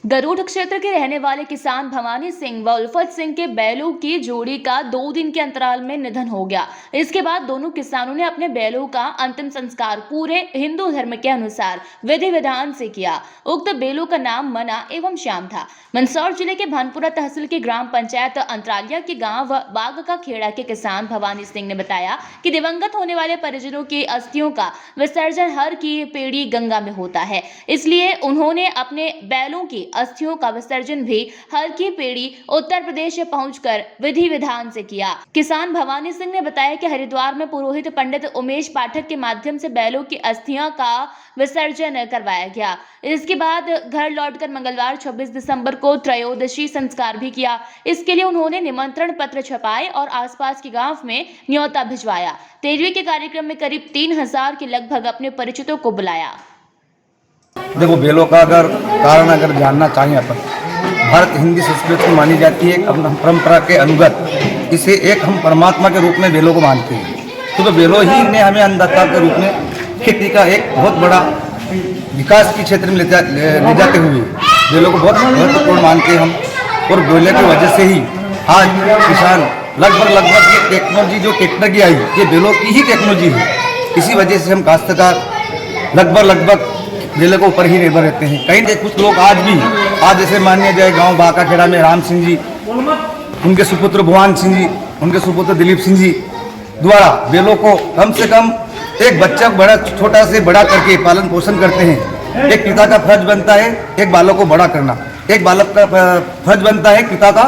गरुड़ क्षेत्र के रहने वाले किसान भवानी सिंह व उल्फत सिंह के बैलों की जोड़ी का 2 दिन के अंतराल में निधन हो गया। इसके बाद दोनों किसानों ने अपने बैलों का अंतिम संस्कार पूरे हिंदू धर्म के अनुसार विधि विधान से किया। उक्त बैलों का नाम मना एवं श्याम था। मंदसौर जिले के भानपुरा तहसील की ग्राम पंचायत अंतरालिया के गांव बाग का खेड़ा के किसान भवानी सिंह ने बताया कि दिवंगत होने वाले परिजनों की अस्थियों का विसर्जन हर की पेड़ी गंगा में होता है, इसलिए उन्होंने अपने बैलों की अस्थियों का विसर्जन भी हर की पेड़ी उत्तर प्रदेश पहुंचकर विधि विधान से किया। किसान भवानी सिंह ने बताया कि हरिद्वार में पुरोहित पंडित उमेश पाठक के माध्यम से बैलों की अस्थियां का विसर्जन करवाया गया। इसके बाद घर लौटकर मंगलवार 26 दिसंबर को त्रयोदशी संस्कार भी किया। इसके लिए उन्होंने निमंत्रण पत्र छपाए और आसपास के गांव में न्योता भिजवाया। 13वीं के कार्यक्रम में करीब 3000 के लगभग अपने परिचितों को बुलाया। देखो, बेलों का कारण अगर जानना चाहें अपन, भारत हिंदी संस्कृति में मानी जाती है अपना परंपरा के अनुगत। इसे एक हम परमात्मा के रूप में बेलों को मानते हैं। तो बेलों ही ने हमें अन्नदाता के रूप में खेती का एक बहुत बड़ा विकास के क्षेत्र में ले जाते हुए बेलों को बहुत महत्वपूर्ण मानते हैं हम। और बेलों की वजह से ही आज किसान लगभग ये टेक्नोलॉजी जो ट्रैक्टर की आई, ये बेलों की ही टेक्नोलॉजी है। इसी वजह से हम काश्तकार लगभग बेलों के ऊपर ही निर्भर रहते हैं। कहीं कुछ लोग आज जैसे मानिए जाए गांव बाका खेड़ा में राम सिंह जी, उनके सुपुत्र भुवन सिंह जी, उनके सुपुत्र दिलीप सिंह जी द्वारा बेलों को कम से कम एक बच्चा बड़ा छोटा से बड़ा करके पालन पोषण करते हैं। एक पिता का फर्ज बनता है एक बालक को बड़ा करना, एक बालक का फर्ज बनता है पिता का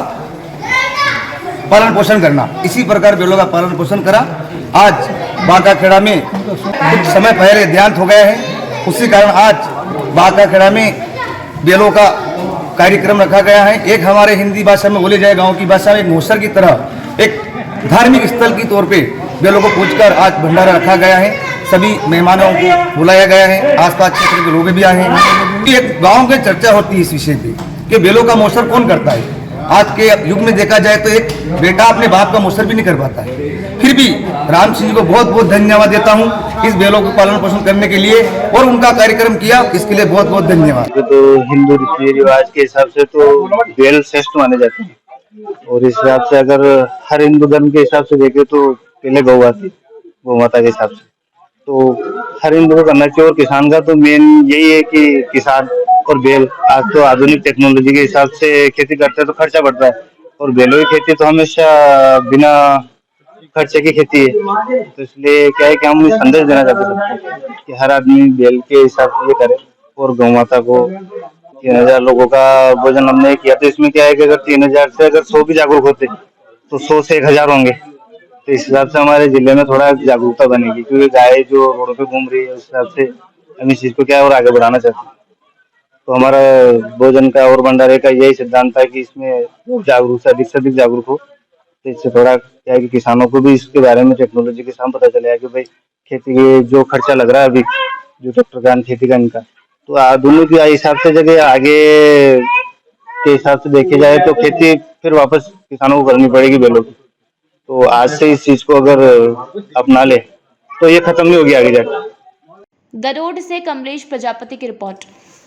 पालन पोषण करना। इसी प्रकार बेलों का पालन पोषण करा। आज बाका खेड़ा में कुछ समय पहले देहांत हो गया है, उसी कारण आज बाका खेड़ा में बेलों का कार्यक्रम रखा गया है। एक हमारे हिंदी भाषा में बोले जाए गांव की भाषा में एक मोसर की तरह एक धार्मिक स्थल की तौर पे बेलों को पूजकर आज भंडारा रखा गया है। सभी मेहमानों को बुलाया गया है, आसपास क्षेत्र के लोग भी आए हैं। एक गांव में चर्चा होती है इस विषय पे कि बेलों का मोसर कौन करता है। आज के युग में देखा जाए तो एक बेटा अपने बाप का मोसर भी नहीं कर पाता है। फिर भी राम सिंह जी को बहुत बहुत धन्यवाद देता हूँ इस बेलों को पालन पोषण करने के लिए और उनका कार्यक्रम किया, इसके लिए बहुत बहुत धन्यवाद। तो हिंदू रीति रिवाज के हिसाब से तो बेल श्रेष्ठ माने जाते हैं, और इस हिसाब से अगर हर हिंदू धर्म के हिसाब से देखे तो पहले गौ आती, गौ माता के हिसाब से तो हर हिंदू को करना चाहिए। और किसान का तो मेन यही है कि किसान और बेल, आज तो आधुनिक टेक्नोलॉजी के हिसाब से खेती करते हैं तो खर्चा बढ़ता है, और बेलों की खेती तो हमेशा बिना खर्चे की खेती है। तो इसलिए क्या है कि हम संदेश देना चाहते हैं कि हर आदमी बेल के हिसाब से ये करे। और गौ माता को 3000 लोगों का भोजन हमने किया, तो इसमें क्या है कि अगर 3000 से अगर 100 भी जागरूक होते तो 100 से 1000 होंगे। तो इस हिसाब से हमारे जिले में थोड़ा जागरूकता बनेगी, क्योंकि गाय जो रोड पे घूम रही है उस हिसाब से हम इस चीज को क्या है और आगे बढ़ाना चाहते हैं। तो हमारा भोजन का और भंडारे का यही सिद्धांत है कि इसमें जागरूकता अधिक से अधिक जागरूक हो। तो इससे थोड़ा क्या है कि किसानों को भी इसके बारे में टेक्नोलॉजी के साथ पता चलेगा कि भाई खेती के जो खर्चा लग रहा है अभी जो ट्रैक्टर का खेती का इनका, तो आधुनिक के हिसाब से जगह आगे के हिसाब से देखे जाए तो खेती फिर वापस किसानों को करनी पड़ेगी बेलों की। तो आज से इस चीज को अगर अपना ले तो ये खत्म नहीं होगी आगे जाकर। गरुड़ से कमलेश प्रजापति की रिपोर्ट।